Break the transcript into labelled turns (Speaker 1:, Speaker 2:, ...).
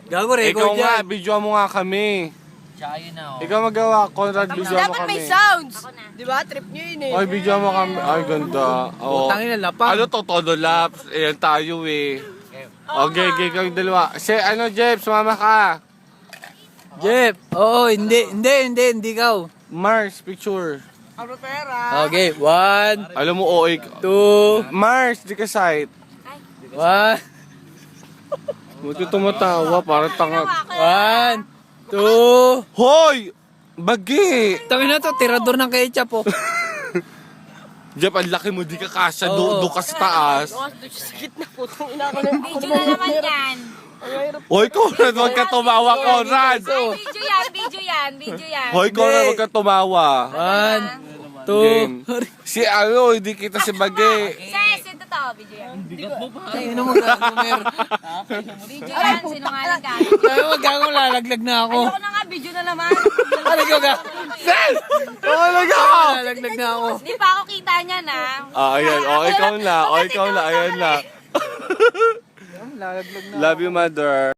Speaker 1: Gago,
Speaker 2: Ikaw
Speaker 1: record
Speaker 2: nga,
Speaker 1: yan.
Speaker 2: video mo nga kami.
Speaker 3: Tsaka yun na, oh.
Speaker 2: Ikaw magawa, Conrad, video mo
Speaker 4: Dapat may
Speaker 2: kami.
Speaker 4: sounds. Di ba? Trip nyo yun eh.
Speaker 2: Ay, video mo kami. Ay, ganda. Oo.
Speaker 1: Putangin na, lapang.
Speaker 2: Ano to, todo laps? Ayan tayo eh. Okay, kayong dalawa. Jeff, sumama ka.
Speaker 1: Jeff, oo, hindi ikaw.
Speaker 2: Mars, picture.
Speaker 4: Ano pera?
Speaker 1: Okay, 1,
Speaker 2: Alam mo, OA ka.
Speaker 1: 2,
Speaker 2: Mars, di ka sight.
Speaker 1: 1,
Speaker 2: Buti tumatawa, parang tanga.
Speaker 1: 1, 2.
Speaker 2: Hoy! Bagi!
Speaker 1: Tangin na to, tirador ng ketchup, oh.
Speaker 2: Jeff, ang laki mo, di ka kasya.
Speaker 1: Oo.
Speaker 2: Doon ka sa taas.
Speaker 4: Sa gitna po. Ina ko na.
Speaker 5: Video na naman yan.
Speaker 2: Hoy, Conrad, huwag ka tumawa, Conrad!
Speaker 5: Video yan.
Speaker 2: Hoy, Conrad, huwag ka tumawa.
Speaker 1: 1, 2.
Speaker 2: Game. Si hindi kita si Bagi.
Speaker 5: Ses, ito to, video yan.
Speaker 1: Tangin na mag-gamer.
Speaker 5: Video yan, sinungaling ka.
Speaker 1: Sabi mo, lalaglag na ako.
Speaker 5: Ayoko na nga, video na naman.
Speaker 1: Ano ka?
Speaker 2: Sis! Talaga!
Speaker 1: Lalaglag na ako.
Speaker 5: Hindi pa ako kita niya na.
Speaker 2: Ayan. Ikaw na. Ayan na.
Speaker 1: Lalaglag na.
Speaker 2: Love you, mother.